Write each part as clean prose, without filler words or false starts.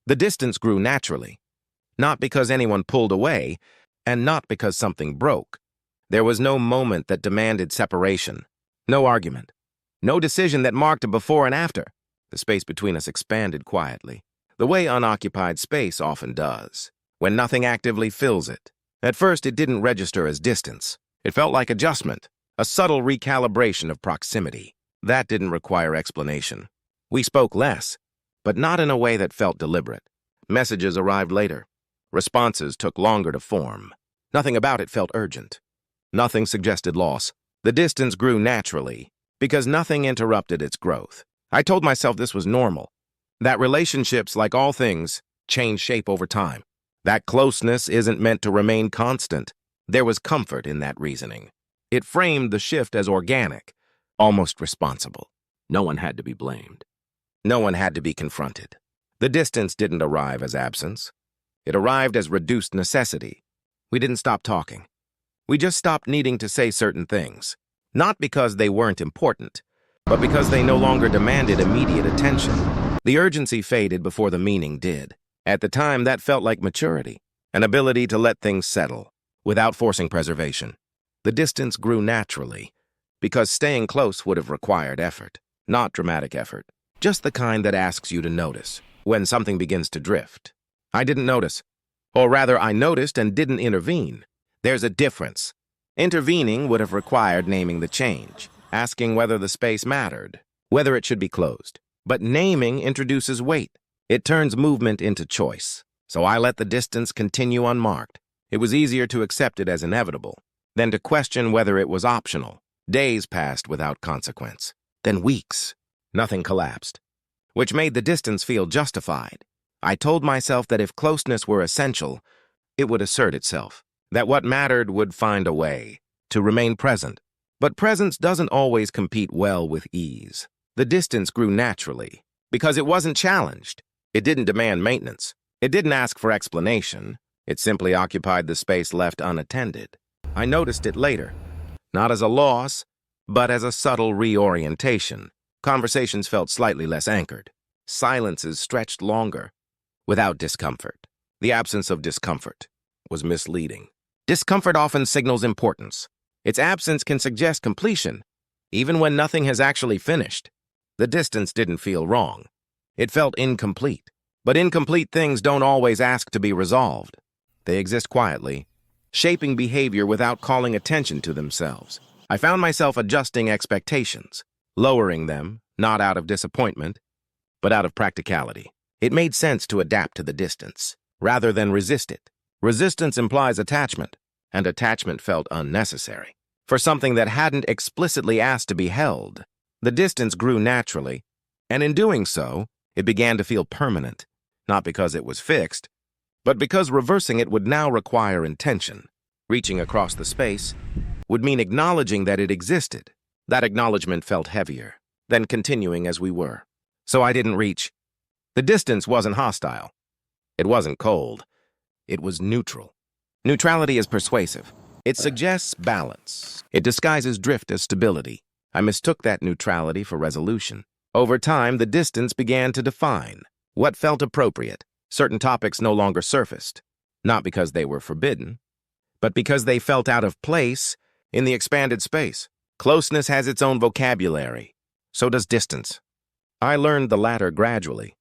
The distance grew naturally, not because anyone pulled away, and not because something broke. There was no moment that demanded separation, no argument, no decision that marked a before and after. The space between us expanded quietly, the way unoccupied space often does, when nothing actively fills it. At first, it didn't register as distance. It felt like adjustment, a subtle recalibration of proximity. That didn't require explanation. We spoke less, but not in a way that felt deliberate. Messages arrived later. Responses took longer to form. Nothing about it felt urgent. Nothing suggested loss. The distance grew naturally, because nothing interrupted its growth. I told myself this was normal, that relationships, like all things, change shape over time. That closeness isn't meant to remain constant. There was comfort in that reasoning. It framed the shift as organic, almost responsible. No one had to be blamed. No one had to be confronted. The distance didn't arrive as absence. It arrived as reduced necessity. We didn't stop talking. We just stopped needing to say certain things, not because they weren't important, but because they no longer demanded immediate attention. The urgency faded before the meaning did. At the time, that felt like maturity, an ability to let things settle, without forcing preservation. The distance grew naturally, because staying close would have required effort, not dramatic effort, just the kind that asks you to notice when something begins to drift. I didn't notice, or rather, I noticed and didn't intervene. There's a difference. Intervening would have required naming the change, asking whether the space mattered, whether it should be closed. But naming introduces weight. It turns movement into choice. So I let the distance continue unmarked. It was easier to accept it as inevitable than to question whether it was optional. Days passed without consequence. Then weeks. Nothing collapsed, which made the distance feel justified. I told myself that if closeness were essential, it would assert itself, that what mattered would find a way to remain present. But presence doesn't always compete well with ease. The distance grew naturally because it wasn't challenged. It didn't demand maintenance. It didn't ask for explanation. It simply occupied the space left unattended. I noticed it later, not as a loss, but as a subtle reorientation. Conversations felt slightly less anchored. Silences stretched longer, without discomfort. The absence of discomfort was misleading. Discomfort often signals importance. Its absence can suggest completion, even when nothing has actually finished. The distance didn't feel wrong. It felt incomplete. But incomplete things don't always ask to be resolved. They exist quietly, shaping behavior without calling attention to themselves. I found myself adjusting expectations, lowering them, not out of disappointment, but out of practicality. It made sense to adapt to the distance, rather than resist it. Resistance implies attachment, and attachment felt unnecessary. For something that hadn't explicitly asked to be held, the distance grew naturally, and in doing so, it began to feel permanent, not because it was fixed, but because reversing it would now require intention. Reaching across the space would mean acknowledging that it existed. That acknowledgement felt heavier than continuing as we were. So I didn't reach. The distance wasn't hostile. It wasn't cold. It was neutral. Neutrality is persuasive. It suggests balance. It disguises drift as stability. I mistook that neutrality for resolution. Over time, the distance began to define what felt appropriate. Certain topics no longer surfaced, not because they were forbidden, but because they felt out of place in the expanded space. Closeness has its own vocabulary. So does distance. I learned the latter gradually.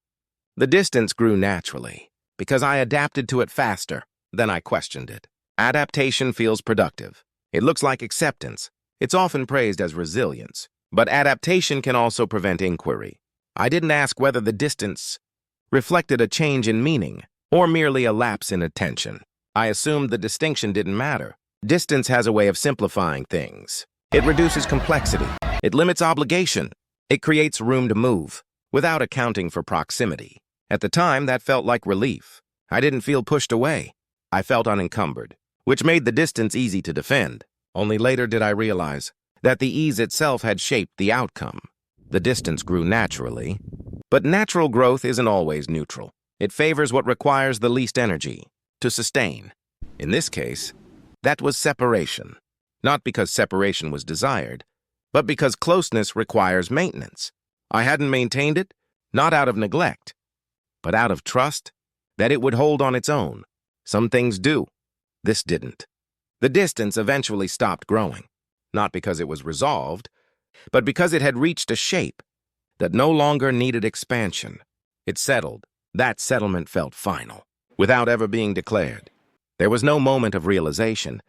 The distance grew naturally because I adapted to it faster than I questioned it. Adaptation feels productive. It looks like acceptance. It's often praised as resilience. But adaptation can also prevent inquiry. I didn't ask whether the distance reflected a change in meaning or merely a lapse in attention. I assumed the distinction didn't matter. Distance has a way of simplifying things. It reduces complexity. It limits obligation. It creates room to move without accounting for proximity. At the time, that felt like relief. I didn't feel pushed away. I felt unencumbered, which made the distance easy to defend. Only later did I realize that the ease itself had shaped the outcome. The distance grew naturally, but natural growth isn't always neutral. It favors what requires the least energy to sustain. In this case, that was separation. Not because separation was desired, but because closeness requires maintenance. I hadn't maintained it, not out of neglect, but out of trust that it would hold on its own. Some things do. This didn't. The distance eventually stopped growing, not because it was resolved, but because it had reached a shape that no longer needed expansion. It settled. That settlement felt final, without ever being declared. There was no moment of realization,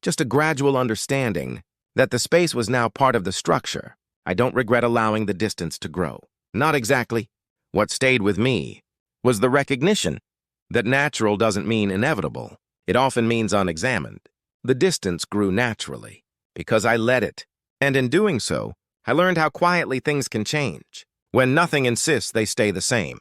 just a gradual understanding that the space was now part of the structure. I don't regret allowing the distance to grow. Not exactly. What stayed with me was the recognition that natural doesn't mean inevitable. It often means unexamined. The distance grew naturally because I let it. And in doing so, I learned how quietly things can change. When nothing insists, they stay the same.